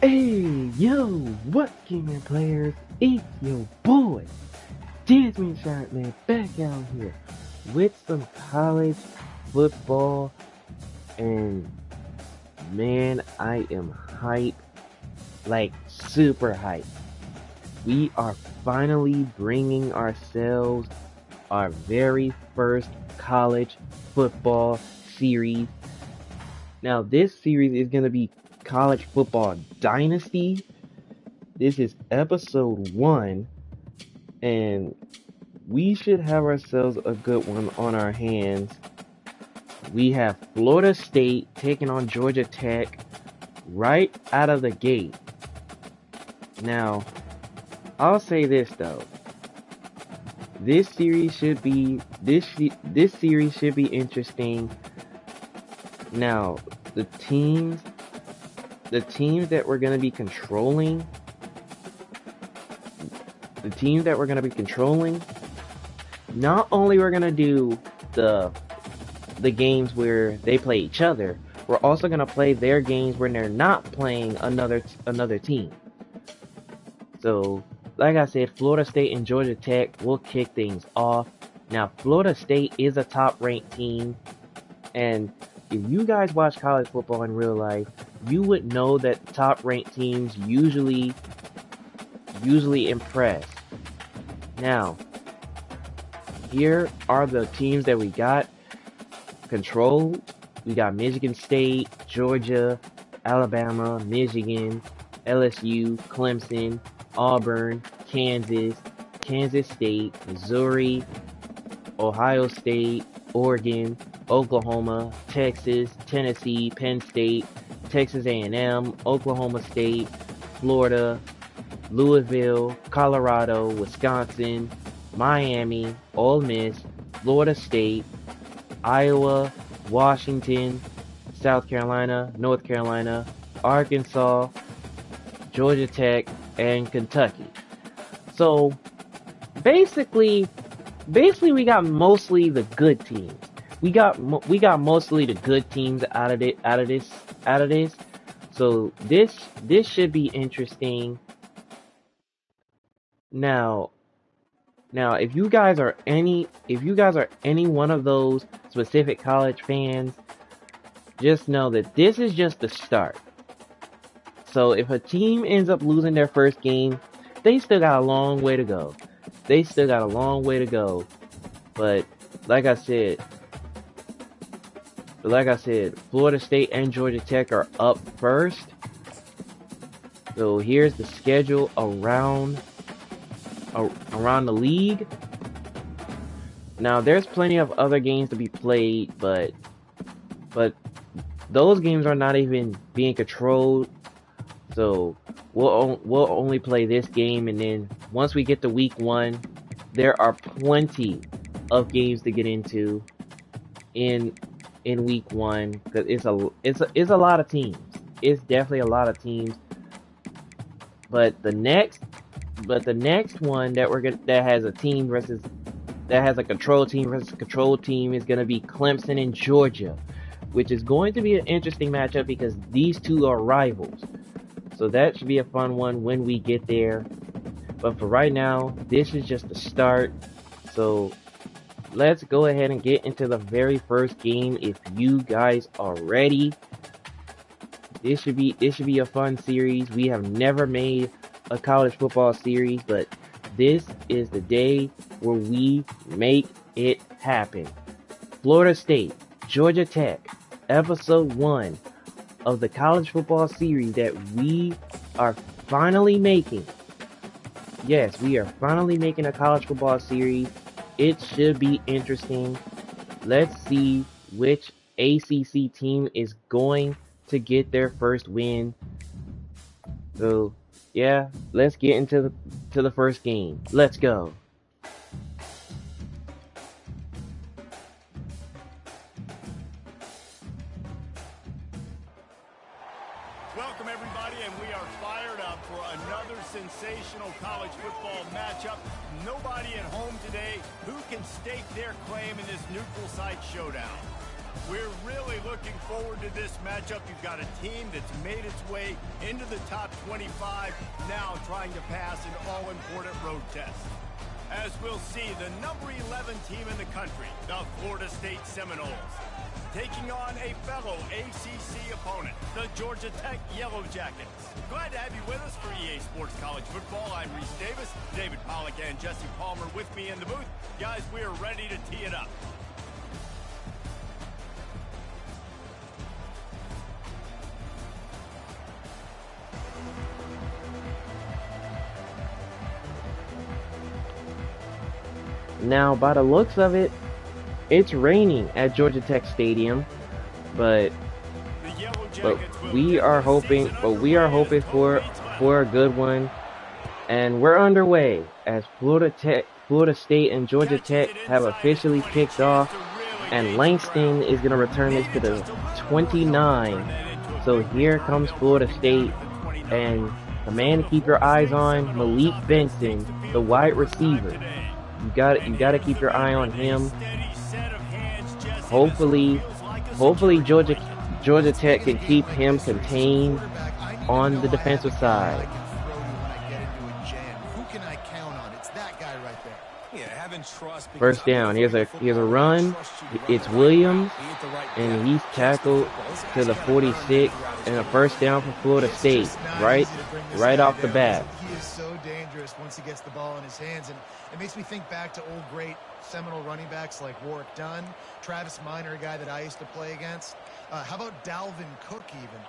Hey, yo, what gaming players? It's your boy, Jasmine Sharpman, back out here with some college football, and man, I am hype, like super hype. We are finally bringing ourselves our very first college football series. Now, this series is going to be College Football Dynasty. This is episode 1, and we should have ourselves a good one on our hands. We have Florida State taking on Georgia Tech right out of the gate. Now, I'll say this though. This series should be interesting. Now, the teams that we're going to be controlling, not only we're going to do the games where they play each other, we're also going to play their games when they're not playing another team. So, like I said, Florida State and Georgia Tech will kick things off. Now, Florida State is a top-ranked team, and if you guys watch college football in real life, you would know that top-ranked teams usually impress. Now, here are the teams that we got controlled. We got Michigan State, Georgia, Alabama, Michigan, LSU, Clemson, Auburn, Kansas, Kansas State, Missouri, Ohio State, Oregon, Oklahoma, Texas, Tennessee, Penn State, Texas A&M, Oklahoma State, Florida, Louisville, Colorado, Wisconsin, Miami, Ole Miss, Florida State, Iowa, Washington, South Carolina, North Carolina, Arkansas, Georgia Tech, and Kentucky. So basically we got mostly the good teams. We got mostly the good teams out of this. So this should be interesting. Now if you guys are any one of those specific college fans, just know that this is just the start. So if a team ends up losing their first game, they still got a long way to go. But like I said, Florida State and Georgia Tech are up first. So here's the schedule around the league. Now there's plenty of other games to be played, but those games are not even being controlled. So we'll only play this game, and then once we get to week 1, there are plenty of games to get into in week 1, because it's a lot of teams. It's definitely a lot of teams. But the next one that has a control team versus control team is gonna be Clemson and Georgia, which is going to be an interesting matchup because these two are rivals. So that should be a fun one when we get there. But for right now, this is just the start. So let's go ahead and get into the very first game if you guys are ready. This should be a fun series. We have never made a college football series, but this is the day where we make it happen. Florida State, Georgia Tech, episode 1 of the college football series that we are finally making. Yes, we are finally making a college football series. It should be interesting. Let's see which ACC team is going to get their first win. So, yeah, let's get into the first game. Let's go. Welcome, everybody, and we are fired up for another sensational college football matchup. Nobody at home today who can stake their claim in this neutral site showdown. We're really looking forward to this matchup. You've got a team that's made its way into the top 25, now trying to pass an all-important road test. As we'll see, the number 11 team in the country, the Florida State Seminoles, taking on a fellow ACC opponent, the Georgia Tech Yellow Jackets. Glad to have you with us for EA Sports College Football. I'm Reese Davis, David Pollack, and Jesse Palmer with me in the booth. Guys, we are ready to tee it up. Now, by the looks of it, it's raining at Georgia Tech Stadium, but we are hoping for a good one, and we're underway as Florida State and Georgia Tech have officially kicked off, and Langston is going to return this to the 29. So here comes Florida State, and the man to keep your eyes on, Malik Benson, the wide receiver. You got to keep your eye on him. Hopefully Georgia Tech can keep him contained on the defensive side. First down. Here's a run. It's Williams, and he's tackled to the 46, and a first down for Florida State. Right off the bat. He is so dangerous once he gets the ball in his hands, and it makes me think back to old great Seminole running backs like Warwick Dunn, Travis Minor, a guy that I used to play against. How about Dalvin Cook even?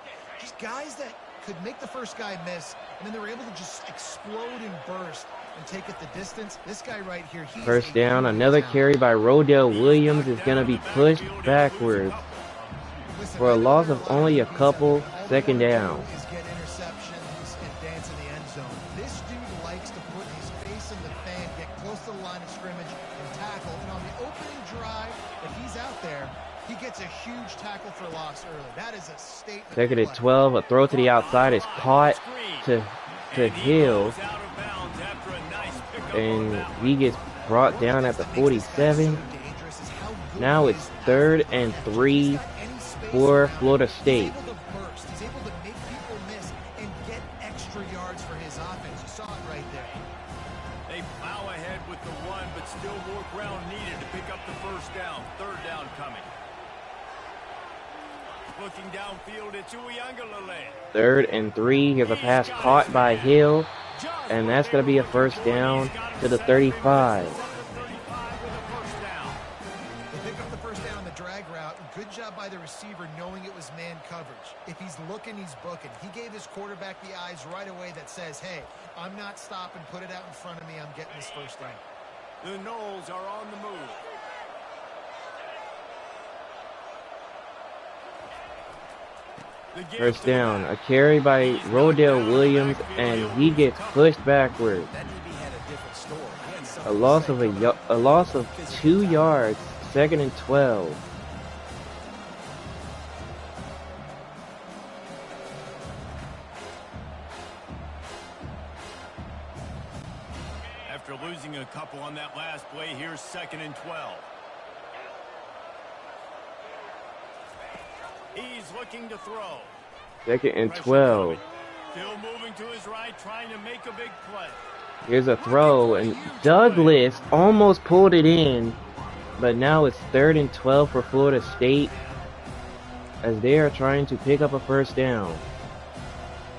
Just guys that could make the first guy miss, and then they were able to just explode and burst and take it the distance. This guy right here, first down. Another carry by Rodell Williams is going to be pushed backwards for a loss of only a couple. Second down. A huge tackle for loss early. That is a statement. Second and 12. A throw to the outside is caught to Hill, and he gets brought down at the 47. Now it's 3rd and 3 for Florida State. He's able to make people miss and get extra yards for his offense. You saw it right there. They plow ahead with the run, but still more ground needed to pick up the first down. Third down coming. Looking downfield, it's Uyangalele. 3rd and 3. Here's a pass caught by Hill, and that's going to be a first down to the 35. They pick up the first down on the drag route. Good job by the receiver knowing it was man coverage. If he's looking, he's booking. He gave his quarterback the eyes right away that says, hey, I'm not stopping. Put it out in front of me. I'm getting this first down. The Noles are on the move. First down, a carry by Rodell Williams, and he gets pushed backward. A loss of 2 yards. 2nd and 12. After losing a couple on that last play, here's 2nd and 12. He's looking to throw. 2nd and 12. Still moving to his right, trying to make a big play. Here's a throw, and Douglas almost pulled it in, but now it's 3rd and 12 for Florida State as they are trying to pick up a first down.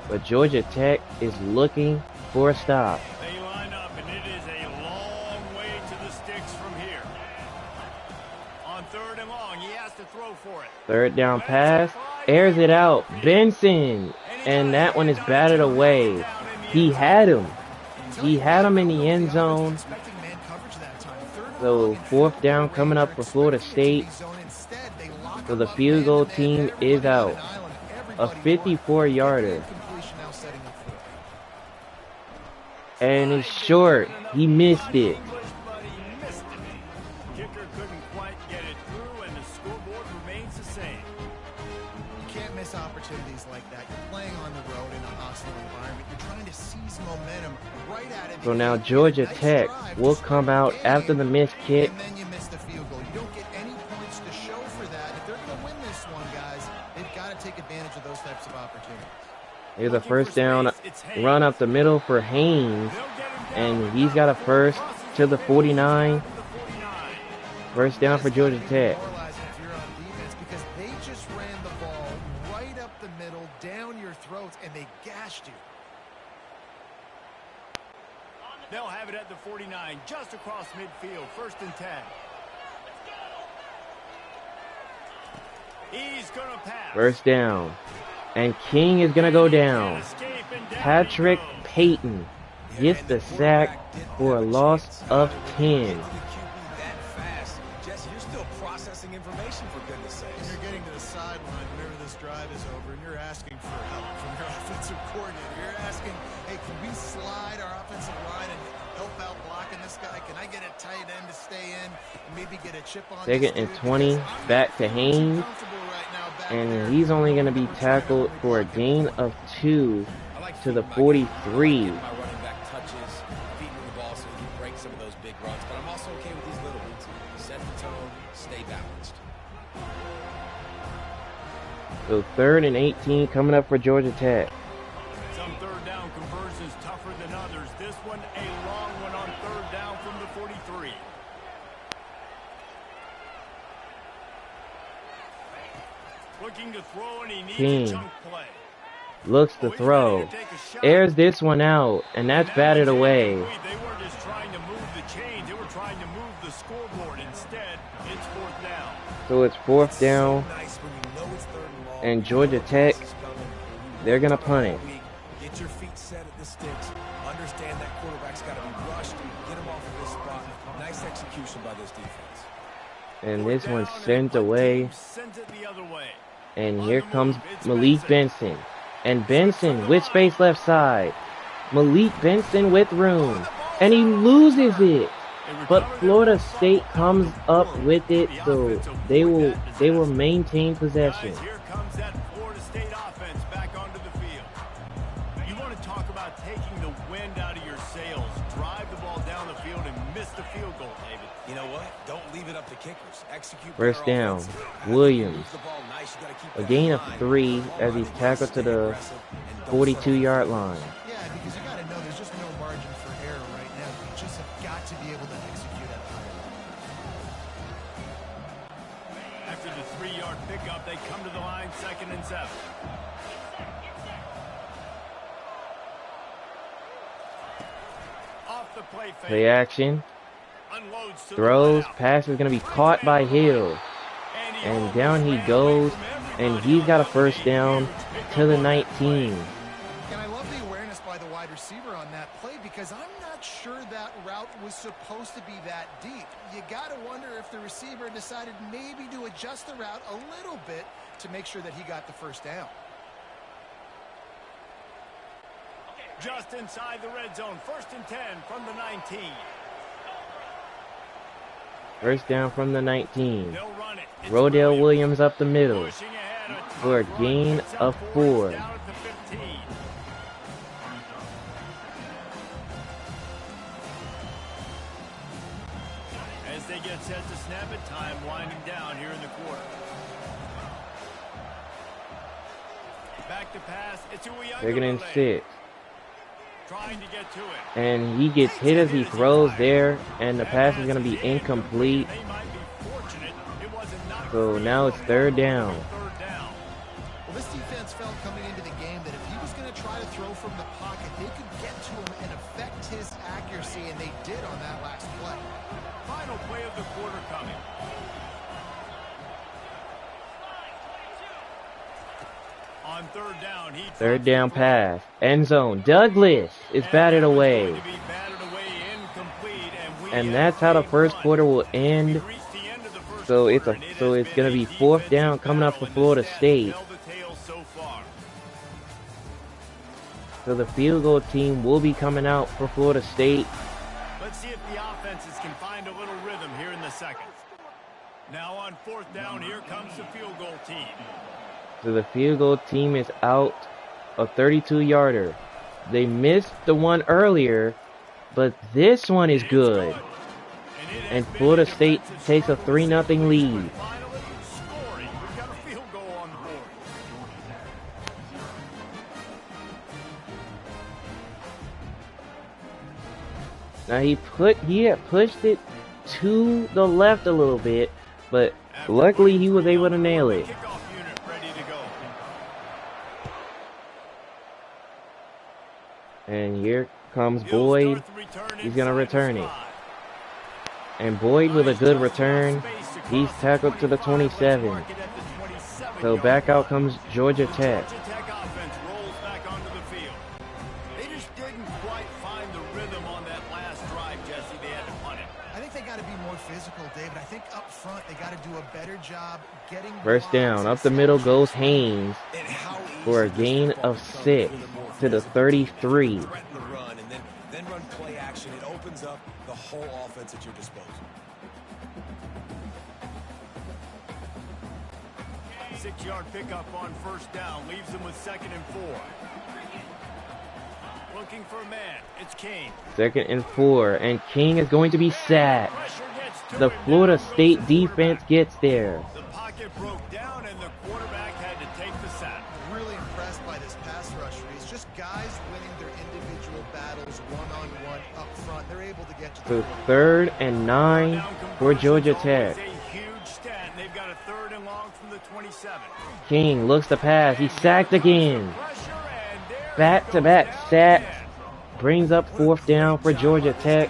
But Georgia Tech is looking for a stop. They line up, and it is a long way to the sticks from here. On 3rd and long, he has to throw for it. 3rd down pass, airs it out, Benson, and that one is batted away. He had him in the end zone. So 4th down coming up for Florida State. So the field goal team is out. A 54-yarder. And it's short. He missed it. Opportunities like that. You're playing on the road in a hostile environment. You're trying to seize momentum right at it. So now Georgia Tech will come out after the missed kick. And then you miss the field goal. You don't get any points to show for that. If they're going to win this one, guys, they've got to take advantage of those types of opportunities. Here's a first down run up the middle for Haynes, and he's got a first to the 49. First down for Georgia Tech. Because they just ran the ball right up the middle, down your throats, and they gashed you. They'll have it at the 49, just across midfield, 1st and 10. He's going to pass. First down. And King is going to go down. Patrick Payton gets the sack for a loss of 10. Jesse, you're still processing information, for goodness sakes. And you're getting to the sideline whenever this drive is over, and you're asking for help from your offensive coordinator. You're asking, hey, can we slide our offensive line and help out blocking this guy? Can I get a tight end to stay in and maybe get a chip on? 2nd and 20, back to Haynes. And he's only going to be tackled for a gain of 2 to the 43. My running back touches, feet in the ball so he can break some of those big runs. But I'm also okay with these little ones. Set the tone, stay balanced. So 3rd and 18 coming up for Georgia Tech. Some 3rd down conversions tougher than others. This one a long one on 3rd down from the 43. Looking to throw, and he needs King a chunk play. looks to throw. Airs this one out, and that's batted away. They weren't just trying to move the chains, they were trying to move the scoreboard. Instead, it's 4th down. So it's 4th down, and Georgia Tech, they're going to punt it. Get your feet set at the sticks. Understand that quarterback's got to be rushed. Get him off of this spot. Nice execution by this defense. And this one's sent away. Sends it the other way. And here comes Malik Benson. And Benson with space left side. Malik Benson with room. And he loses it. But Florida State comes up with it, so they will maintain possession. Guys, here comes that Florida State offense back onto the field. You want to talk about taking the wind out of your sails. Drive the ball down the field and miss the field goal, David. You know what? Don't leave it up to kickers. Execute. First down, Williams. A gain of 3 as he's tackled to the 42-yard line. Yeah, because you got to know there's just no margin for error right now. You just have got to be able to execute at a high level. After the 3-yard pickup, they come to the line, 2nd and 7. Off the Play action. Unloads to Throws. the right. Pass is going to be caught by Hill. And down he goes. And he's got a first down to the 19. And I love the awareness by the wide receiver on that play because I'm not sure that route was supposed to be that deep. You got to wonder if the receiver decided maybe to adjust the route a little bit to make sure that he got the first down. Just inside the red zone, 1st and 10 from the 19. First down from the 19. They'll run it. It's Rodell Williams up the middle pushing ahead, a for a tough gain run. of First 4. down at the 15. As they get set to snap it, time winding down here in the quarter. Back to pass. It's Uwe 2nd and 6. Trying to get to it. And he gets hit as he throws there, and the pass is going to be incomplete. They might be fortunate it wasn't knocked So free now it's 3rd down. 3rd down. Well, this defense felt coming into the game that if he was going to try to throw from the pocket, they could get to him and affect his accuracy, and they did on that last play. Final play of the quarter coming. On 3rd down, he 3rd down pass. End zone. Douglas is batted away. And that's how the first quarter will end. So it's going to be 4th down coming up for Florida State. So the field goal team will be coming out for Florida State. Let's see if the offenses can find a little rhythm here in the second. Now on 4th down, here comes the field goal team. So the field goal team is out a 32-yarder. They missed the one earlier, but this one is good. And Florida State takes a 3-0 lead. Now he had pushed it to the left a little bit, but luckily he was able to nail it. And here comes Boyd. He's gonna return it. And Boyd with a good return. He's tackled to the 27. So back out comes Georgia Tech. David, I think up front they got to do a better job getting first down. Up the middle goes Haynes for a gain of 6 to the 33. Then run play action. It opens up the whole offense at your disposal. 6-yard pickup on first down leaves them with 2nd and 4. Looking for a man. It's King. 2nd and 4, and King is going to be sacked. The Florida State defense gets there. The pocket broke down and the quarterback had to take the sack. Really impressed by this pass rush. It's just guys winning their individual battles one-on-one up front. They're able to get to So 3rd and 9 for Georgia Tech. A huge stat, and they've got a 3rd and long from the 27. King looks to pass. He's sacked again. Back-to-back sacks. Brings up 4th down for Georgia Tech.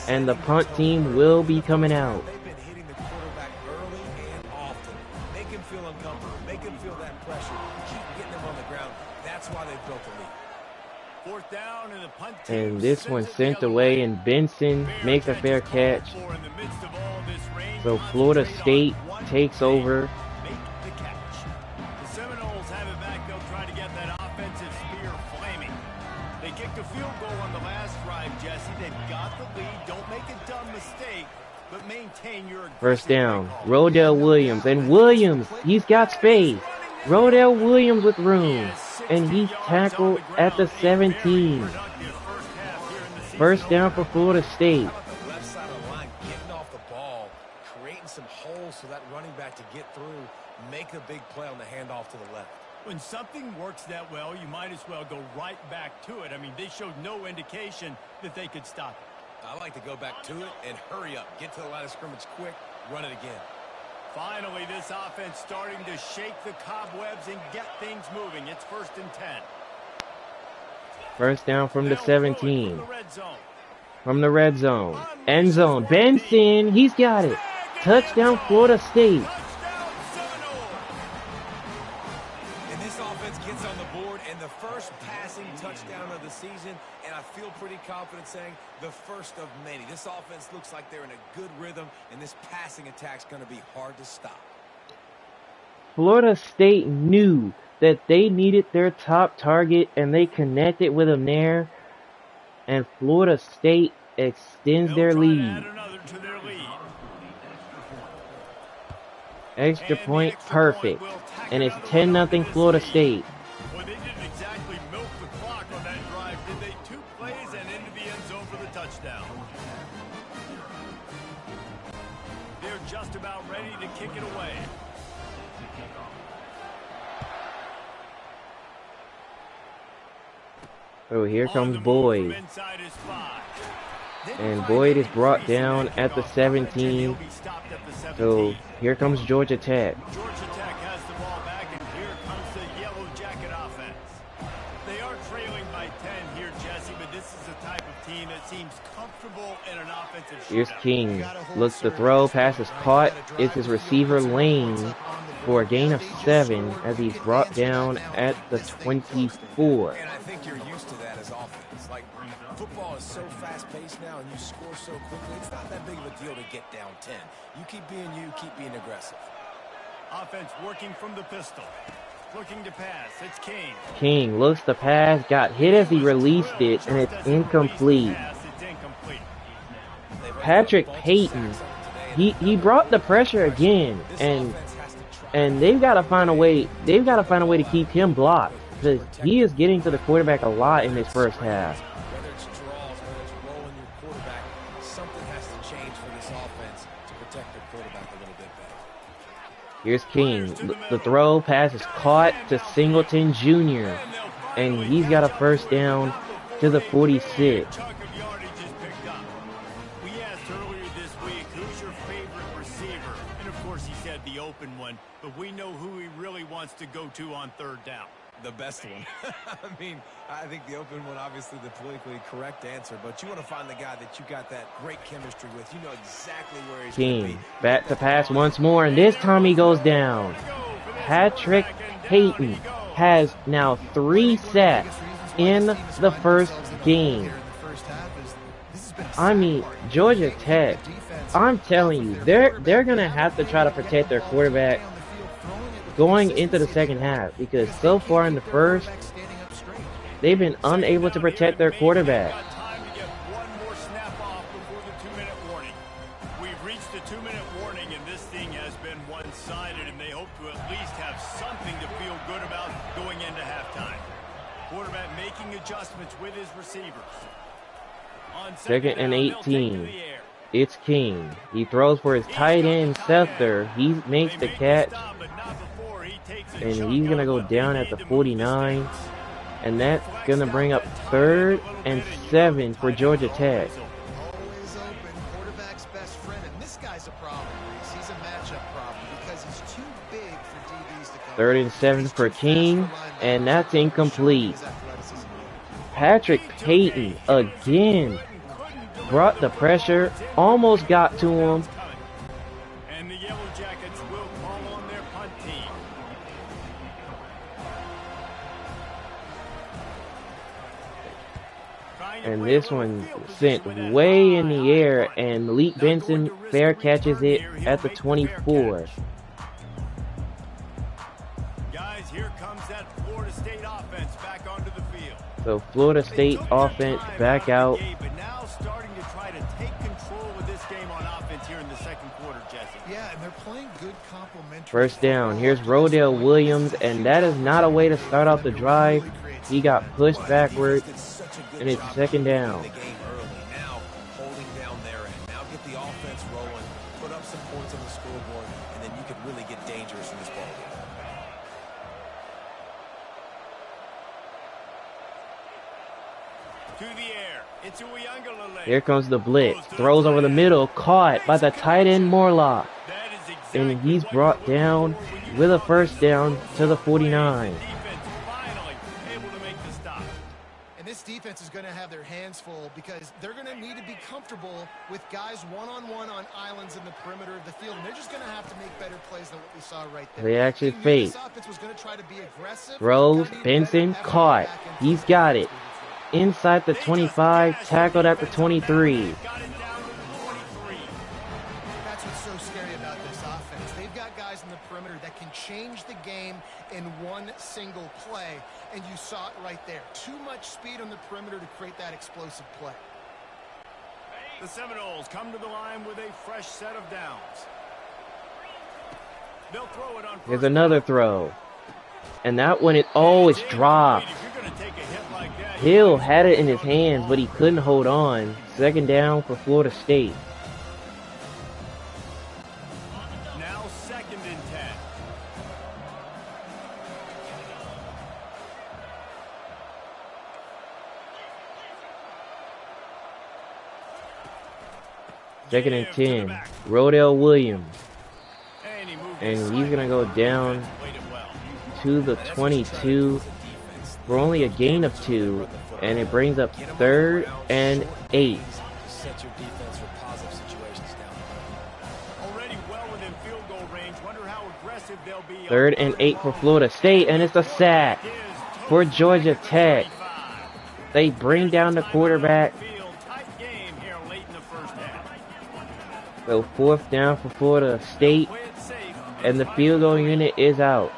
And the punt team will be coming out. They've been hitting the quarterback early and often. Make him feel uncomfortable. Make him feel that pressure. Keep getting him on the ground. That's why they've built a lead. 4th down and the punt team. And this one sent away, and Benson makes a fair catch. So Florida State takes over. Make the catch. The Seminoles have it back. They'll try to get that offensive spear flaming. They kicked a field goal on the last drive, Jesse. They've got the lead. Don't make a dumb mistake, but maintain your first down. Rodell Williams. And Williams, he's got space. Rodell Williams with room. And he's tackled at the 17. First down for Florida State. Left side of the line, getting off the ball, creating some holes so that running back to get through, make a big play on the handoff to the left. When something works that well, you might as well go right back to it. I mean, they showed no indication that they could stop it. I like to go back to it and hurry up. Get to the line of scrimmage quick, run it again. Finally, this offense starting to shake the cobwebs and get things moving. It's 1st and 10. First down from the 17. From the red zone. End zone. Benson, he's got it. Touchdown, Florida State. Gets on the board and the first passing touchdown of the season, and I feel pretty confident saying the first of many. This offense looks like they're in a good rhythm, and this passing attack's going to be hard to stop. Florida State knew that they needed their top target, and they connected with him there, and Florida State extends their lead. Extra point, perfect. And it's 10-0 Florida State. Well, they didn't exactly milk the clock on that drive, did they? 2 plays and into the end zone for the touchdown. They're just about ready to kick it away. Oh, here comes Boyd. And Boyd is brought down at the 17. So here comes Georgia Tech. Georgia Tech has the ball back, and here comes the Yellow Jacket offense. They are trailing by 10 here, Jesse, but this is the type of team that seems comfortable in an offensive shootout. Here's King. Looks to throw. Pass is caught. It's his receiver Lane for a gain of 7 as he's brought down at the 24. And I think you're used to that as offense. Like, football is so fast-paced now, and you score so quickly, it's not that big of a deal to get down 10. You keep being you, keep being aggressive. Offense working from the pistol. Looking to pass. It's King. King looks to pass, got hit as he released it, and it's incomplete. Patrick Payton, he brought the pressure again, and they've got to find a way. They've got to find a way to keep him blocked because he is getting to the quarterback a lot in this first half. Whether it's draws, whether it's rolling your quarterback, something has to change for this offense to protect their quarterback a little bit better. Here's King. The throw pass is caught to Singleton Jr. And he's got a first down to the 46. one, but we know who he really wants to go to on third down. The best one. I mean, I think the open one, obviously the politically correct answer, but you want to find the guy that you got that great chemistry with. You know exactly where he's going to be. King, back to pass once more, and this time he goes down. Patrick Payton has now 3 sacks in the first game. I mean, Georgia Tech, I'm telling you, they're going to have to try to protect their quarterback going into the second half, because so far in the first, they've been unable to protect their quarterback. We've reached the 2-minute warning, and this thing has been one-sided, and they hope to at least have something to feel good about going into halftime. Quarterback making adjustments with his receivers. On second and 18. It's King. He throws for his tight end, Sethter. He makes the catch. And he's going to go down at the 49. And that's going to bring up 3rd and 7 for Georgia Tech. Always open, quarterback's best friend. And this guy's a problem. He's a matchup problem because he's too big for DBs to come. 3rd and 7 for King. And that's incomplete. Patrick Payton again brought the pressure. Almost got to him. And the Yellow Jackets will call on their punt team. And this one sent way in the air, and Malik Benson fair catches it at the 24. Guys, here comes that Florida State offense back onto the field. So Florida State offense back out. But now starting to try to take control of this game on offense here in the second quarter, Jesse. Yeah, and they're playing good complementary. First down. Here's Rodell Williams, and that is not a way to start off the drive. He got pushed backward, and it's second down. The game early. Now holding down their end. Now get the offense rolling, put up some points on the scoreboard, and then you can really get dangerous in this ball game. To the air. It's Uyunglele. Here comes the blitz. Throws over the middle, caught by the tight end Morlock. And he's brought down with a first down to the 49. And this defense is going to have their hands full because they're going to need to be comfortable with guys one-on-one on islands in the perimeter of the field. And they're just going to have to make better plays than what we saw right there. They actually fake. Try to be aggressive. Throws, Benson, caught. He's got it. Inside the 25, tackled at the 23. That's what's so scary about this offense. They've got guys in the perimeter that can change the game in one single play, and you saw it right there. Too much speed on the perimeter to create that explosive play. The Seminoles come to the line with a fresh set of downs. They'll throw it on. Here's another throw. And that one, it always drops. Hill had it in his hands, but he couldn't hold on. Second down for Florida State. Now 2nd and 10. Second and 10. Rodell Williams. And he's going to go down to the 22 for only a gain of 2. And it brings up 3rd and 8. Set your defense for positive situations down. Already well within field goal range. Wonder how aggressive they'll be. 3rd and 8 for Florida State. And it's a sack for Georgia Tech. They bring down the quarterback. So 4th down for Florida State. And the field goal unit is out.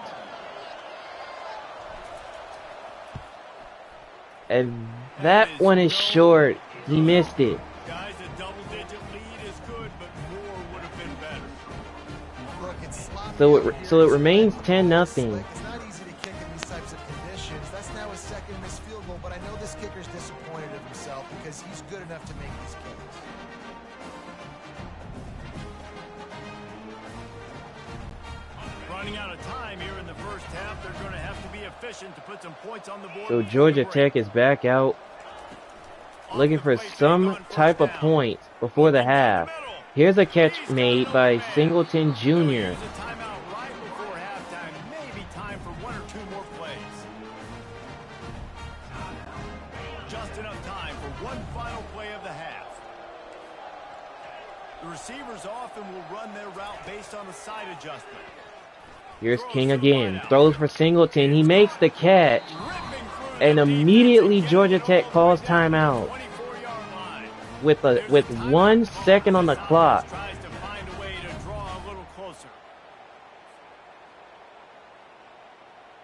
And that one is short. He missed it. Guys, a double-digit lead is good, but more would have been better. Look, it's So it remains 10-0. It's not easy to kick in these types of conditions. That's now his second missed field goal, but I know this kicker's disappointed in himself because he's good enough to make these kicks. Running out of time here in the first half. They're going to have to be efficient to put some points on the board. So Georgia Tech is back out, looking for some type of points before the half. Here's a catch made by Singleton Jr. for one or two more plays. Just enough time for one final play of the half. The receivers often will run their route based on a side adjustment. Here's King again. Throws for Singleton. He makes the catch. And immediately Georgia Tech calls timeout. With 1 second on the clock. Tries to find a way to draw a little closer.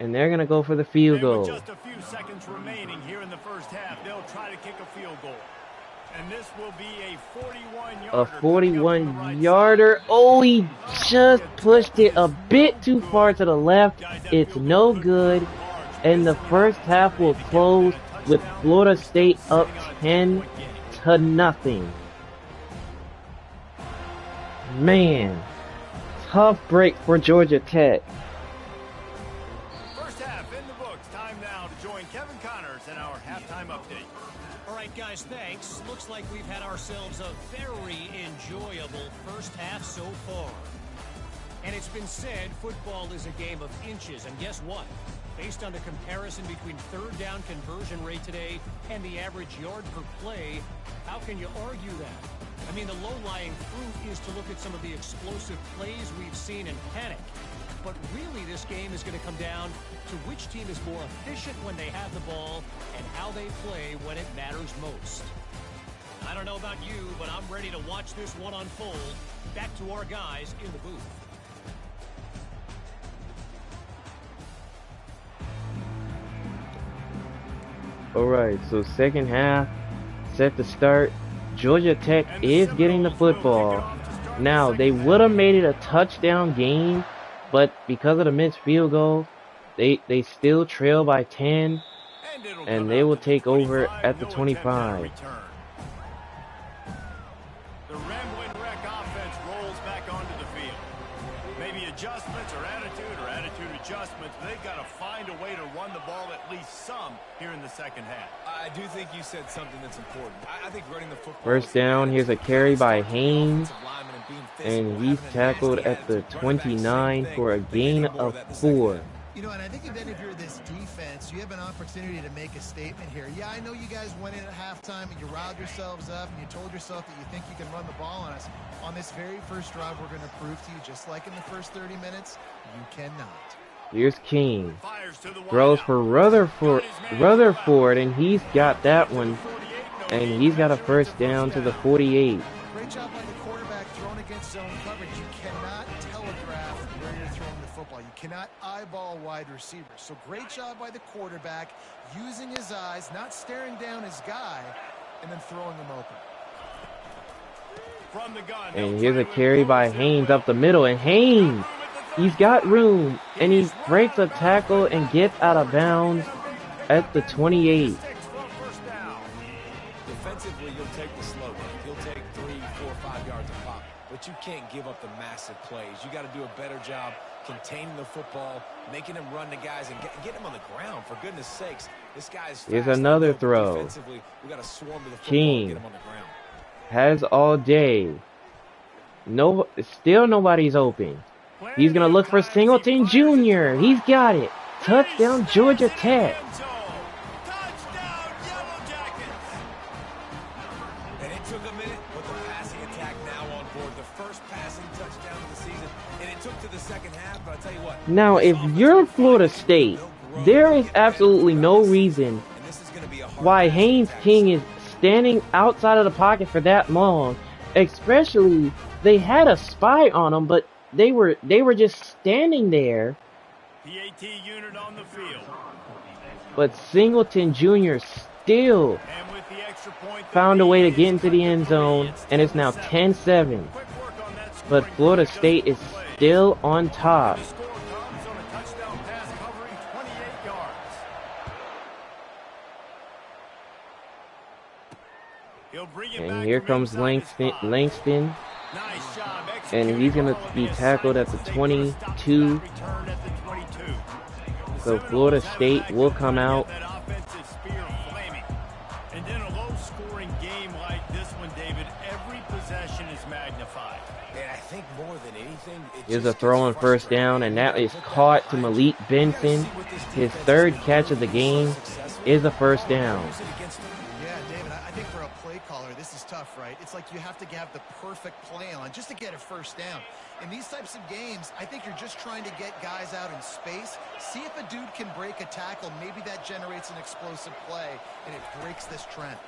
And they're going to go for the field And with goal. just a few seconds remaining here in the first half, they'll try to kick a field goal. And this will be a 41-yarder. A 41-yarder. Oh, he just pushed it a bit too far to the left. It's no good. And the first half will close with Florida State up 10-0. Man, tough break for Georgia Tech. First half in the books. Time now to join Kevin Connors in our halftime update. All right, guys, thanks. Looks like we've had ourselves a very enjoyable first half so far. And it's been said football is a game of inches. And guess what? Based on the comparison between third down conversion rate today and the average yard per play, how can you argue that? I mean, the low-lying fruit is to look at some of the explosive plays we've seen and panic. But really, this game is going to come down to which team is more efficient when they have the ball and how they play when it matters most. I don't know about you, but I'm ready to watch this one unfold. Back to our guys in the booth. Alright, so second half set to start. Georgia Tech is getting the football. Now, they would have made it a touchdown game, but because of the missed field goal, they still trail by 10, and they will take over at the 25. The Ramblin' Wreck offense rolls back onto the field. Maybe adjustments or attitude adjustments, but they've got to find a way to run the ball at least some here in the second half. I do think you said something that's important. I think running the football. First down, here's a carry by Haynes, and he's tackled at the 29 for a gain of 4. You know, and I think if you're this defense, you have an opportunity to make a statement here. Yeah, I know you guys went in at halftime and you riled yourselves up and you told yourself that you think you can run the ball on us. On this very first drive, we're going to prove to you, just like in the first 30 minutes, you cannot. Here's King. Throws for Rutherford, and he's got that one. And he's got a first down to the 48. Great job by the quarterback thrown against zone coverage. You cannot telegraph where you're throwing the football. You cannot eyeball wide receivers. So great job by the quarterback using his eyes, not staring down his guy, and then throwing him open. From the gun, And here's a carry by Haynes up the middle, and Haynes, he's got room, and he breaks a tackle and gets out of bounds at the 28. Defensively, you'll take the slow game. You'll take 3, 4, 5 yards a pop, but you can't give up the massive plays. You got to do a better job containing the football, making him run the guys, and get him on the ground. For goodness sakes, this guy's. Here's another throw. Defensively, we got to swarm to the football King and get him on the ground. has all day. No, still nobody's open. He's going to look for Singleton Jr. He's got it. Touchdown, Georgia Tech. Touchdown, Yellow Jackets. And it took a minute, but the passing attack now on board. The first passing touchdown of the season. And it took to the second half, but I'll tell you what. Now, if you're Florida State, there is absolutely no reason why Haynes King is standing outside of the pocket for that long. Especially, they had a spy on him, but they were just standing there. PAT unit on the field. But Singleton Jr. still And with the extra point, found a way to get into the end zone, and it's now 10-7. But Florida State is still on top. The score comes on a touchdown pass covering 28 yards. He'll bring it And back here from comes inside his Langston. spot. Nice job And he's going to be tackled at the 22. So Florida State will come out. And in a low-scoring game like this one, David, every possession is magnified. And I think more than anything, it Here's a throw on first down, and that is caught to Malik Benson. His third catch of the game is a first down. Yeah, David, I think for a play caller, this is tough, right? It's like you have to have the perfect play on just to get a first down. In these types of games, I think you're just trying to get guys out in space, see if a dude can break a tackle. Maybe that generates an explosive play, and it breaks this trend.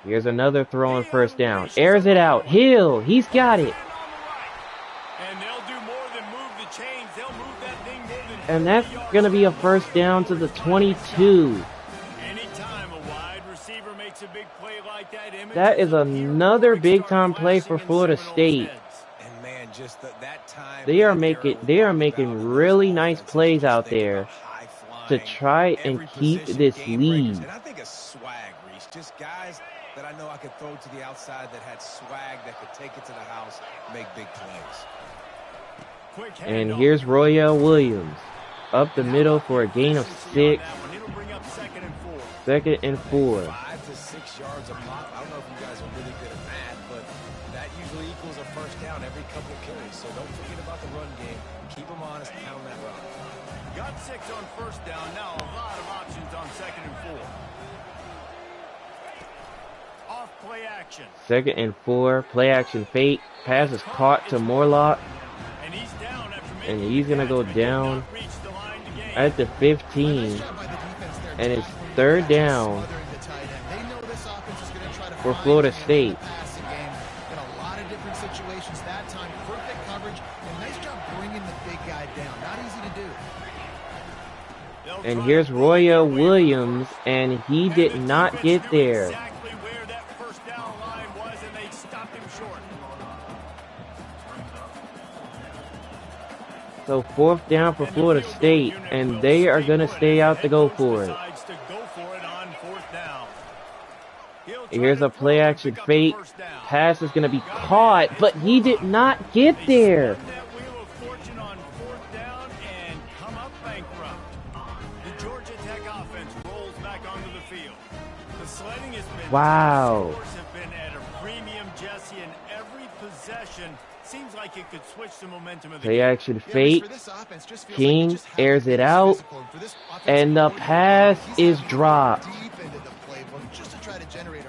Here's another throw on first down. Airs it out. Hill, he's got it. And they'll do more than move the chains. They'll move that thing more than And that's going to be a first down to the 22. Anytime a wide receiver makes a big play like that, that is another big-time play for Florida State. And man, just that time they are making really nice plays out there to try and keep this lead. And I think a swag, Reese. Just guys that I know I could throw to the outside that had swag that could take it to the house, make big plays. And here's Royale Williams up the middle for a gain of 6. Second and 4. 5 to 6 yards a pop. I don't know if you guys are really good at math, but that usually equals a first down every couple of carries. So don't forget about the run game. Keep them honest, pound that rock. Got 6 on first down. Now a lot of options on second and 4. Off play action. Second and 4. Play action fake. Pass is caught to Morlock. And he's down after and he's going to go down at the 15. And it's third down for Florida State. And here's Royale Williams, and he did not get there. So fourth down for Florida State, and they are going to stay out to go for it. Here's a play action fake. Pass is going to be caught, but he did not get there. Wow. Play action fake. King airs it out, and the pass is dropped.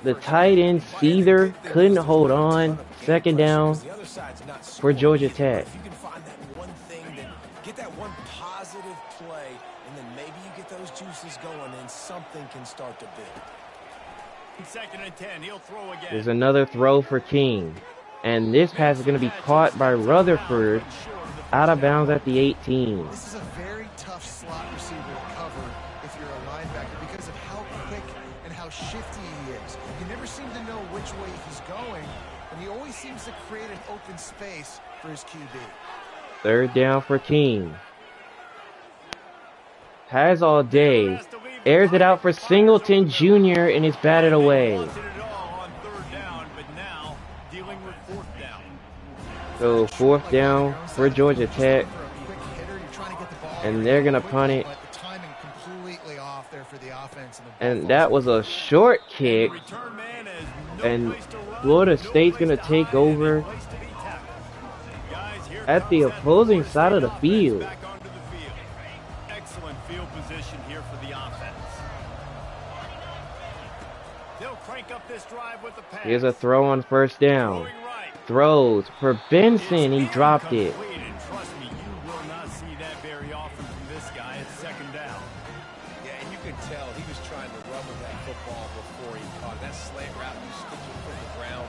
The tight end Seether couldn't hold on. Second down for Georgia Tech. If you can find that one thing, get that one positive play, and then maybe you get those juices going, and something can start to build. Second and 10, he'll throw again. There's another throw for King. And this pass is going to be caught by Rutherford out of bounds at the 18. This is a very tough slot receiver to cover if you're a linebacker because of how quick and how shifty he is. You never seem to know which way he's going, and he always seems to create an open space for his QB. Third down for King. Has all day. Airs it out for Singleton Jr. and is batted away. So fourth down for Georgia Tech, and they're going to punt it. And that was a short kick, and Florida State's going to take over at the opposing side of the field. Excellent field position here for the offense. They'll crank up this drive with the pass. Here's a throw on first down. Throws for Benson. He dropped it. And trust me, you will not see that very often from this guy at second down. Yeah, and you can tell he was trying to run with that football before he caught it. That slant route, you stick your foot in the ground,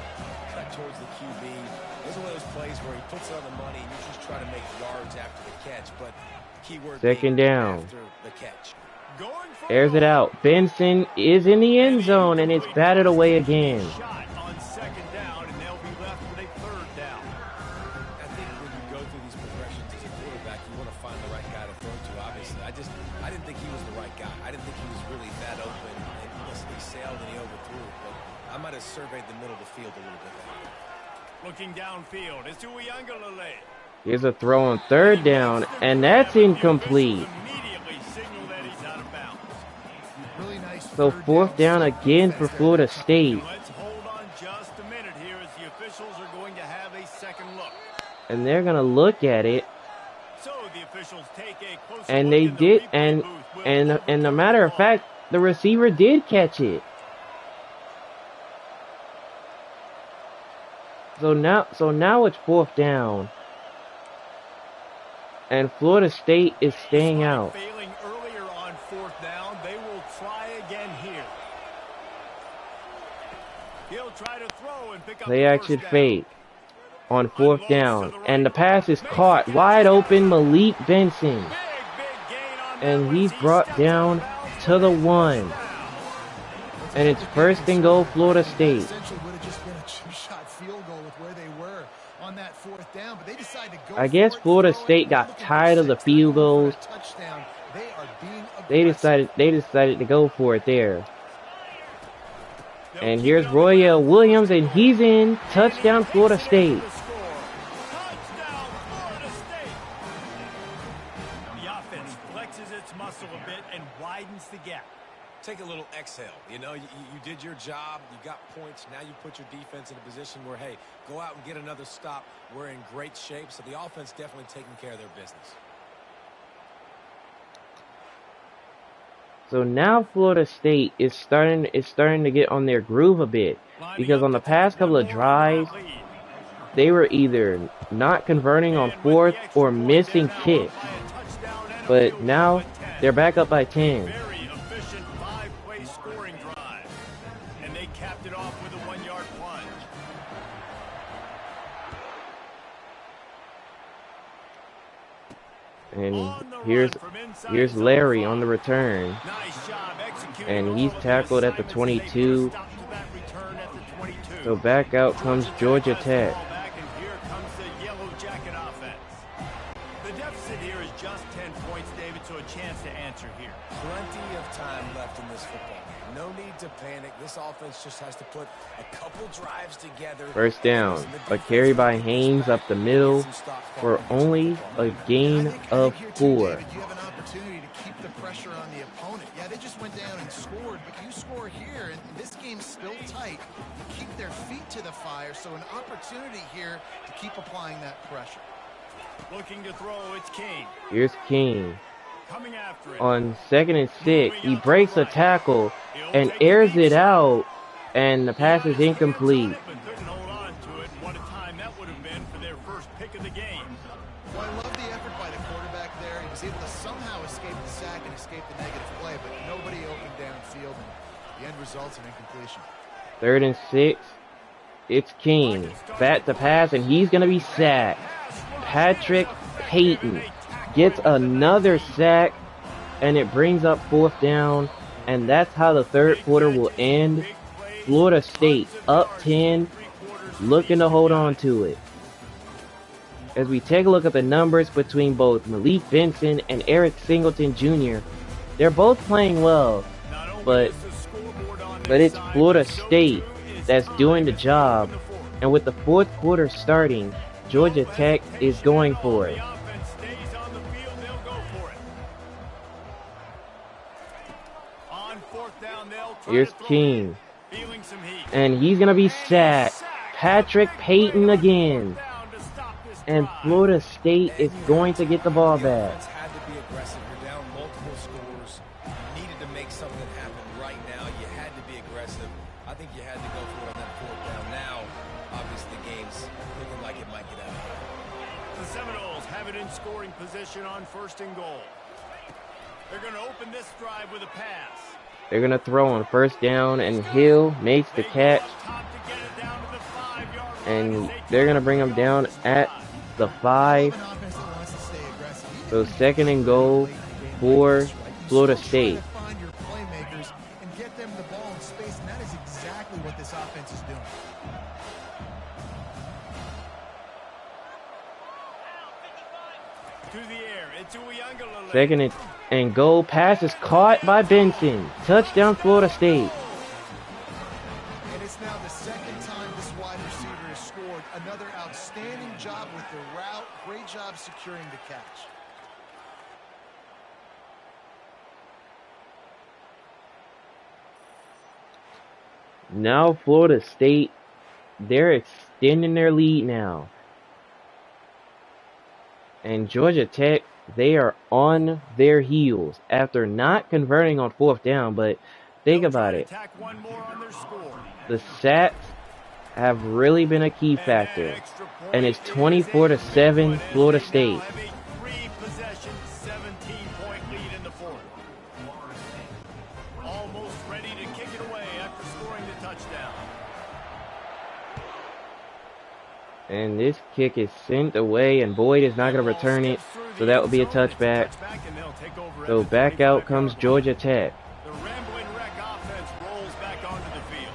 cut towards the QB. Those are one of those plays where he puts it on the money and you just try to make yards after the catch. But keyword second down. After the catch. Airs it out. Benson is in the end zone, and it's batted away again. Surveyed the middle of the field a little bit there. Looking downfield, it's Uiagalelei. Here's a throw on third down, and that's incomplete. So fourth down again for Florida State. Let's hold on just a minute here as the officials are going to have a second look. And they're gonna look at it. So the officials take a closer And look they in the did, replay booth. Will and overturn a matter the of call. fact, the receiver did catch it. So now it's 4th down. And Florida State is staying Despite out. failing earlier on 4th down, they will try again here. He'll try to throw and pick up Play the action first down. fake on 4th down. And the pass is caught wide open. Malik Benson. Big gain on that And one he's as he brought steps down out of bounds to for the a first 1. down. And it's 1st and goal, Florida State. Essentially would have just been a two-shot field goal with where they were on that 4th down, but they decided to go I guess for it, Florida throw it. State They're got looking for tired of the 6. They're field going goals. for a touchdown. They are being They aggressive. decided to go for it there. They'll And keep here's it on the Royale ground. Williams, and he's in. Touchdown, Florida State. Touchdown, Florida State. The offense flexes its muscle a bit and widens the gap. Take a little exhale. You know, you did your job. You got points. Now you put your defense in a position where, hey, go out and get another stop. We're in great shape. So the offense definitely taking care of their business. So now Florida State is starting to get on their groove a bit, because on the past couple of drives, they were either not converting on 4th or missing kicks. But now they're back up by 10. Very efficient 5-play scoring drive. And they capped it off with a 1-yard plunge. And here's Larry on the return. Nice job executing And he's all of the tackled at the assignments to make 22. a stop to that return at the 22. So back out comes Georgia Tech. Back, and here comes the Yellow Jacket offense. The deficit here is just 10 points, David, so a chance to answer here. Plenty of time left in this football game. No need to panic. This offense just has to put a couple drives together. 1st down. A carry by Haynes up the middle for only a gain of 4. David, you have an opportunity to keep the pressure on the opponent. Yeah, they just went down and scored, but you score here, and this game's still tight. You keep their feet to the fire, so an opportunity here to keep applying that pressure. Looking to throw, it's King. Here's King. Coming after it. On 2nd and 6, he breaks a tackle and airs it out, and the pass is incomplete. But couldn't hold on to it. What a time that would have been for their first pick of the game. Well, I love the effort by the quarterback there. He was able to somehow escape the sack and escape the negative play, but nobody open downfield, and the end results in incompletion. 3rd and 6, it's King. Bat to pass, and he's going to be sacked. Patrick Payton gets another sack, and it brings up 4th down, and that's how the 3rd quarter will end. Florida State up 10, looking to hold on to it. As we take a look at the numbers between both Malik Benson and Eric Singleton Jr., they're both playing well, but it's Florida State that's doing the job, and with the 4th quarter starting, Georgia Tech is going for it. Here's King, and he's going to be sacked. Patrick Payton again, and Florida State is going to get the ball back. Had to be aggressive. You're down multiple scores. You needed to make something happen right now. You had to be aggressive. I think you had to go for it on that 4th down. Now, obviously, the game's looking like it might get out of hand. The Seminoles have it in scoring position on 1st and goal. They're going to open this drive with a pass. They're going to throw on 1st down, and Hill makes the catch, and they're going to bring him down at the 5. So 2nd and goal for Florida State. Find your playmakers and get them the ball in space, and that is exactly what this offense is doing. To the air, it's Uyunglele. 2nd and goal. Pass is caught by Benson. Touchdown, Florida State. And it's now the 2nd time this wide receiver has scored. Another outstanding job with the route. Great job securing the catch. Now Florida State, they're extending their lead now. And Georgia Tech, they are on their heels after not converting on 4th down. But think about it. The sacks have really been a key factor. And it's 24-7 Florida State. Almost ready to kick it away after scoring the touchdown. And this kick is sent away, and Boyd is not going to return it, so that will be a touchback. So back out comes Georgia Tech. The rambling wreck offense rolls back onto the field.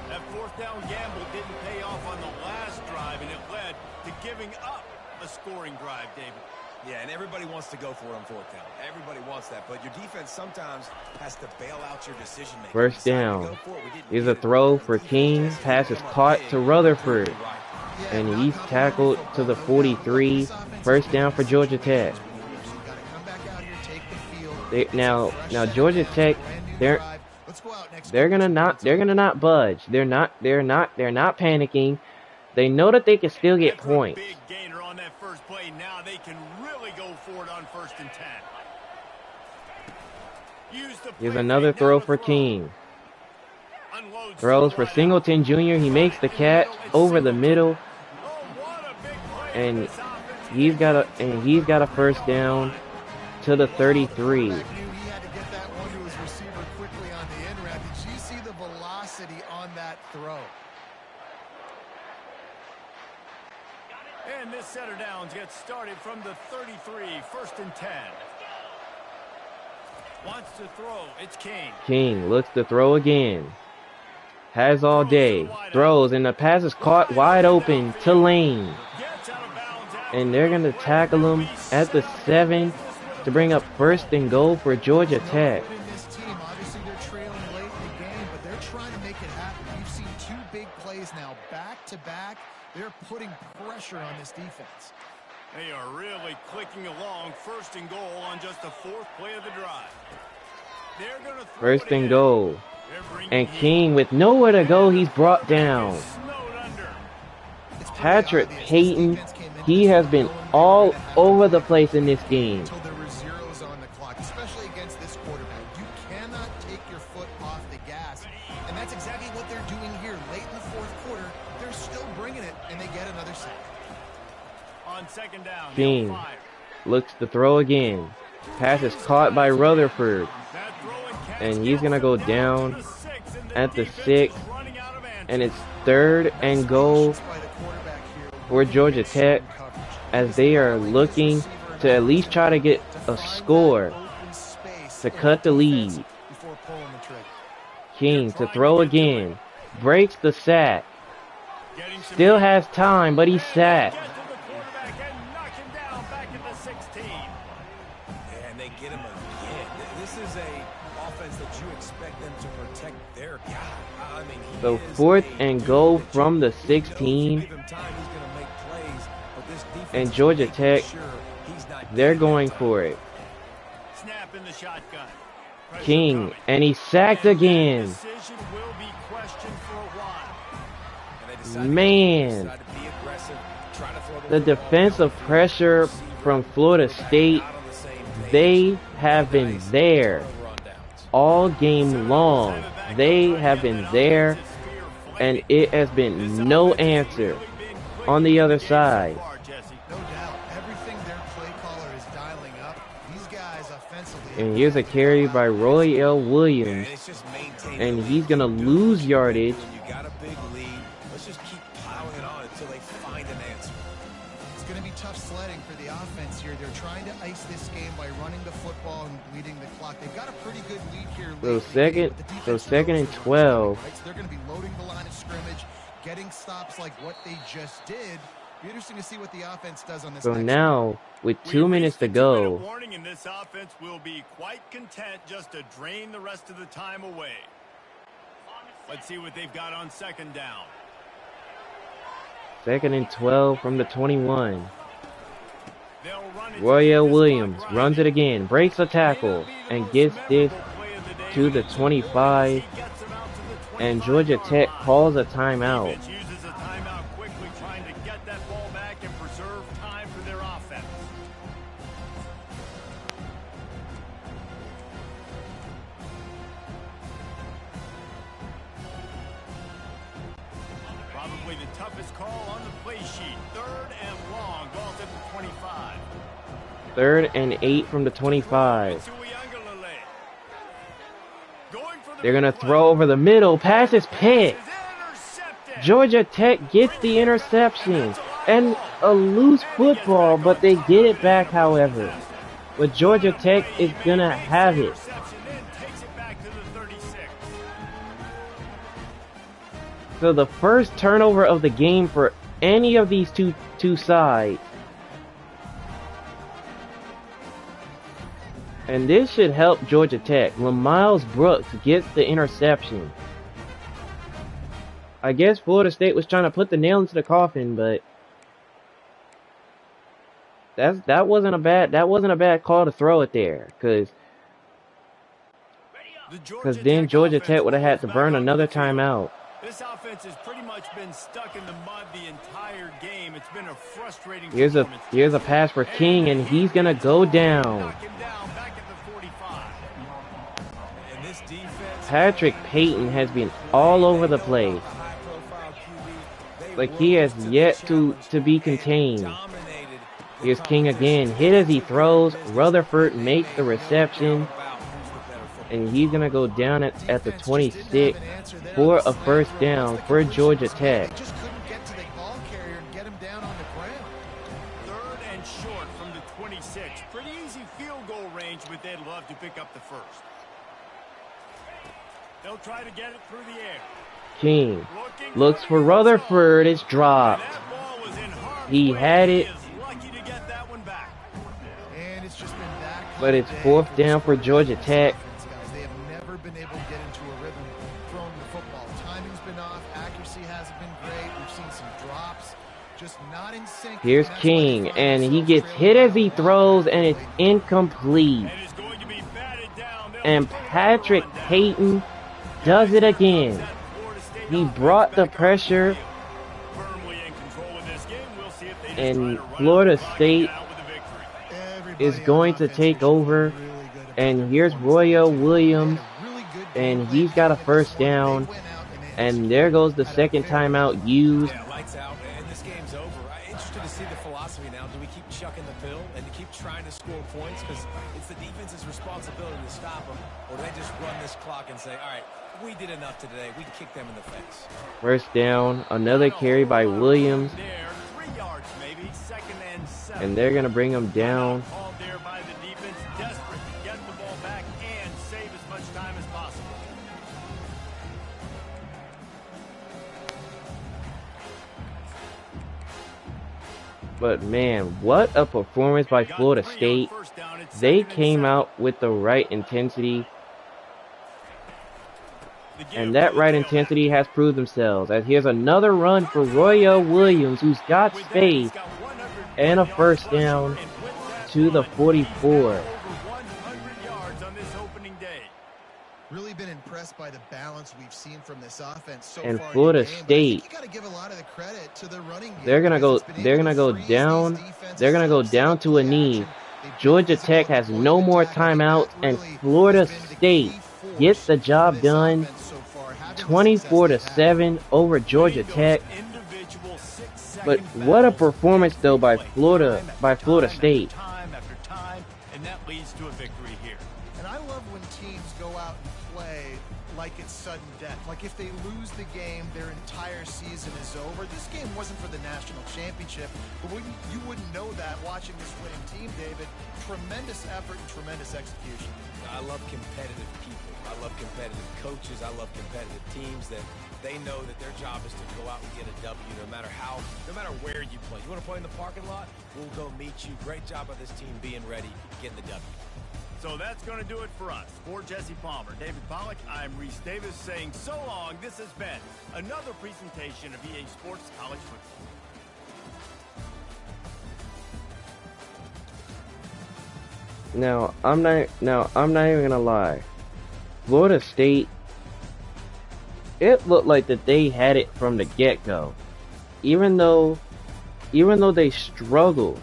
That 4th down gamble didn't pay off on the last drive, and it led to giving up a scoring drive, David. Yeah, and everybody wants to go for it on 4th down. Everybody wants that, but your defense sometimes has to bail out your decision making. 1st down. Here's a throw for King. Pass is caught to Rutherford. And he's tackled to the 43. 1st down for Georgia Tech. Now Georgia Tech, they're gonna not budge. They're not panicking. They know that they can still get points. Big gainer on that first play. Now they can really go for it on 1st and 10. Here's another throw for King. Throws for Singleton Jr. He makes the catch over the middle. And he's got a 1st down to the 33. He had to get that one to his receiver quickly on the in route. Did you see the velocity on that throw? And this setter downs gets started from the 33, 1st and 10. Wants to throw. It's King. King looks to throw again. Has all day. Throws, and the pass is caught wide open to Lane. And they're going to tackle him at the 7 to bring up 1st and goal for Georgia Tech. This team, obviously they're trailing late in the game, but they're trying to make it happen. You've seen 2 big plays now back to back. They're putting pressure on this defense. They are really clicking along. 1st and goal on just the 4th play of the drive. They're going to throw 1st and goal. And King, with nowhere to go, he's brought down. Patrick Payton, he has been all over the place in this game. Until there were zeros on the clock, especially against this quarterback. You cannot take your foot off the gas. And that's exactly what they're doing here. Late in the 4th quarter, they're still bringing it, and they get another sack. On 2nd down, King looks to throw again. Pass is caught by Rutherford. And he's going to go down at the 6. And it's 3rd and goal for Georgia Tech, as they are looking to at least try to get a score to cut the lead. King to throw again. Breaks the sack. Still has time, but he's sacked. And they get him again. This is a offense that you expect them to protect their guy. I mean, so 4th and goal from the 16. And Georgia Tech, they're going for it. King, and he's sacked again. Man, the defensive pressure from Florida State, they have been there all game long. They have been there, and it has been no answer on the other side. And here's a carry by Roy L. Williams, and he's going to lose yardage. It's going to be tough sledding for the offense here. They're trying to ice this game by running the football and bleeding the clock. They've got a pretty good lead here. So second and 12. They're going to be loading the line of scrimmage, getting stops like what they just did. Be interesting to see what the offense does on this. So now, with 2 minutes to go, warning, and this offense will be quite content just to drain the rest of the time away. Let's see what they've got on 2nd down. 2nd and 12 from the 21. Royale Williams runs it again, breaks a tackle, and gets this to the 25. And Georgia Tech calls a timeout. Probably the toughest call on the play sheet. 3rd and long. Ball's at the 25. 3rd and 8 from the 25. They're going to throw over the middle. Pass is picked. Georgia Tech gets the interception. And a loose football, but they get it back, however. But Georgia Tech is going to have it. So the first turnover of the game for any of these two sides. And this should help Georgia Tech. LaMiles Brooks gets the interception. I guess Florida State was trying to put the nail into the coffin, but that wasn't a bad call to throw it there, because then Georgia Tech would have had to burn another timeout. This offense has pretty much been stuck in the mud the entire game. It's been a frustrating Here's a pass for King, and he's gonna go down. Patrick Payton has been all over the place. Like, he has yet to be contained. Here's King again. Hit as he throws. Rutherford makes the reception. And he's going to go down at the 26 for a first down for Georgia Tech. Just couldn't get to the ball carrier and get him down on the ground. 3rd and short from the 26. Pretty easy field goal range, but they'd love to pick up the first. They'll try to get it through the air. King looks for Rutherford. It's dropped. He had it. But it's 4th down for Georgia Tech. They have never been able to get into a rhythm throwing the football. Timing's been off. Accuracy hasn't been great. We've seen some drops. Just not in sync. Here's King, and he gets hit as he throws, and it's incomplete. And Patrick Payton does it again. He brought the pressure, and Florida State is going to take over. And here's Royo Williams, and he's got a first down. And there goes the second timeout used. Lights out, and this game's over. I'm interested to see the philosophy now. Do we keep chucking the pill and to keep trying to score points? Because it's the defense's responsibility to stop them. Or do they just run this clock and say, all right, we did enough today. We can kick them in the face. First down, another carry by Williams. And they're going to bring him down. But man, what a performance by Florida State. They came out with the right intensity. And that right intensity has proved themselves. As here's another run for Royo Williams, who's got space. And a first down to the 44. Really been impressed by the balance we've seen from this offense so and far. Florida State, they're gonna go down. They're gonna go down to a knee. Georgia Tech has no more timeouts, and Florida State gets the job done. 24-7 over Georgia Tech. But what a performance though by Florida State. And that leads to a victory here. And I love when teams go out and play like it's sudden death. Like if they lose the game, their entire season is over. This game wasn't for the national championship, but you wouldn't know that watching this winning team, David. Tremendous effort and tremendous execution. I love competitive people. I love competitive coaches. I love competitive teams that they know that their job is to go out and get a W no matter where you play. You want to play in the parking lot? We'll go meet you. Great job by this team being ready, getting the W. So that's going to do it for us. For Jesse Palmer, David Pollack, I'm Reese Davis saying so long. This has been another presentation of EA Sports College Football. Now, I'm not even gonna lie. Florida State, it looked like that they had it from the get-go. Even though they struggled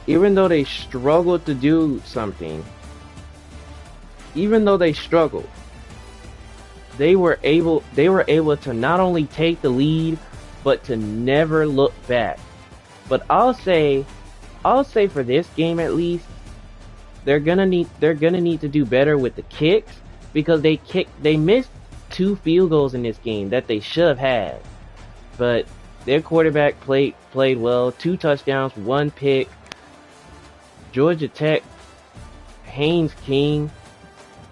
to do something, they were able to not only take the lead, but to never look back. But I'll say for this game at least, they're gonna need to do better with the kicks, because they missed 2 field goals in this game that they should have had. But their quarterback played well, 2 touchdowns, 1 pick. Georgia Tech, Haynes King,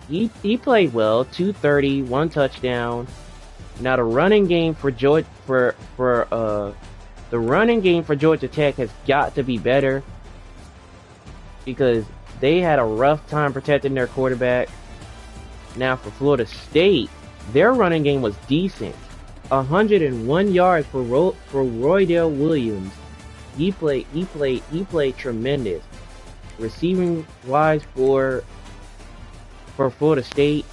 he played well, 230, 1 touchdown. Now the running game for Georgia Tech has got to be better, because they had a rough time protecting their quarterback. Now for Florida State, their running game was decent. 101 yards for Roydell Williams. He played tremendous. Receiving wise for Florida State,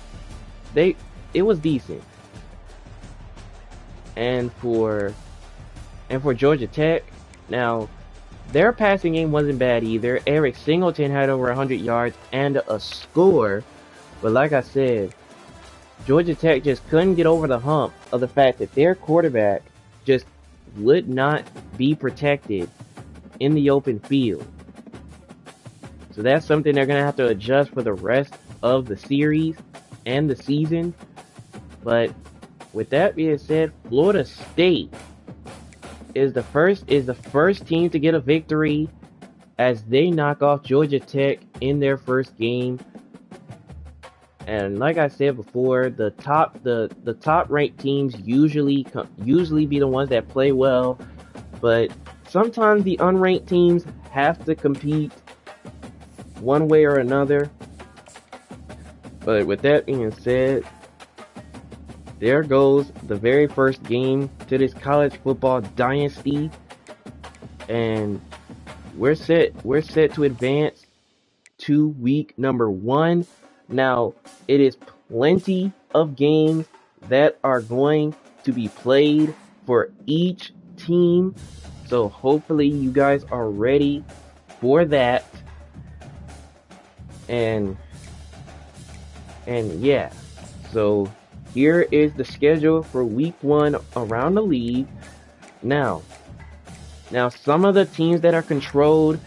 it was decent. And for Georgia Tech, now their passing game wasn't bad either. Eric Singleton had over 100 yards and a score. But like I said, Georgia Tech just couldn't get over the hump of the fact that their quarterback just would not be protected in the open field. So that's something they're going to have to adjust for the rest of the series and the season. But with that being said, Florida State is the first team to get a victory as they knock off Georgia Tech in their first game. And like I said before, the top ranked teams usually be the ones that play well, but sometimes the unranked teams have to compete one way or another. But with that being said, there goes the very first game to this college football dynasty, and we're set to advance to week number 1. Now, it is plenty of games that are going to be played for each team, so hopefully you guys are ready for that. And yeah, so here is the schedule for week 1 around the league. Now some of the teams that are controlled,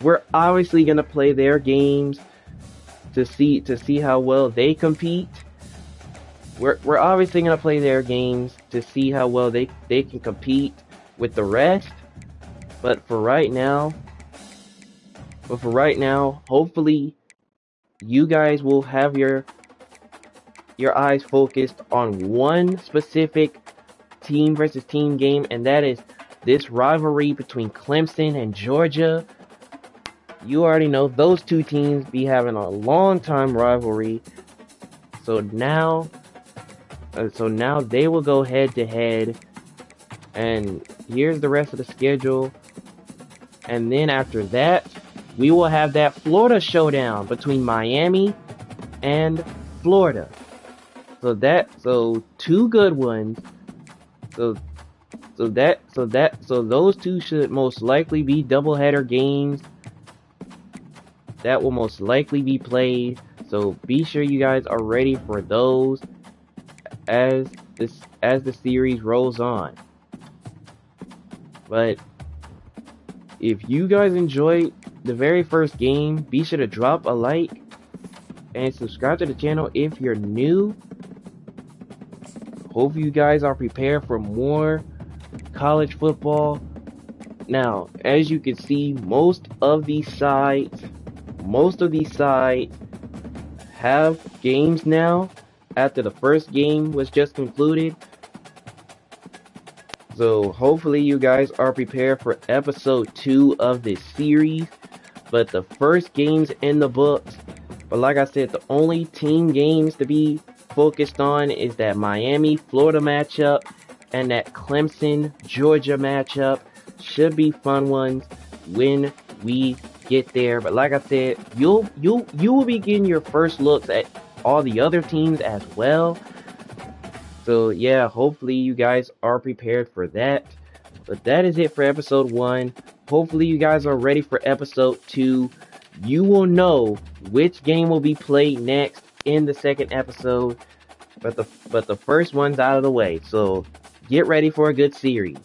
we're obviously going to play their games to see how well they compete. We're obviously going to play their games to see how well they can compete with the rest. But for right now, hopefully you guys will have your eyes focused on one specific team versus team game, and that is this rivalry between Clemson and Georgia. You already know those two teams be having a long time rivalry. So now they will go head to head. And here's the rest of the schedule. And then after that, we will have that Florida showdown between Miami and Florida. So two good ones. So those two should most likely be doubleheader games that will most likely be played. So be sure you guys are ready for those as the series rolls on. But if you guys enjoyed the very first game, be sure to drop a like and subscribe to the channel if you're new. Hope you guys are prepared for more college football. Now, as you can see, most of these sites have games now after the first game was just concluded. So hopefully you guys are prepared for episode 2 of this series. But the first game's in the books. But like I said, the only team games to be focused on is that Miami-Florida matchup and that Clemson-Georgia matchup. Should be fun ones when we get there. But like I said, you will be getting your first looks at all the other teams as well. So yeah, hopefully you guys are prepared for that. But that is it for episode 1. Hopefully you guys are ready for episode 2. You will know which game will be played next in the second episode. But the first one's out of the way. So Get ready for a good series.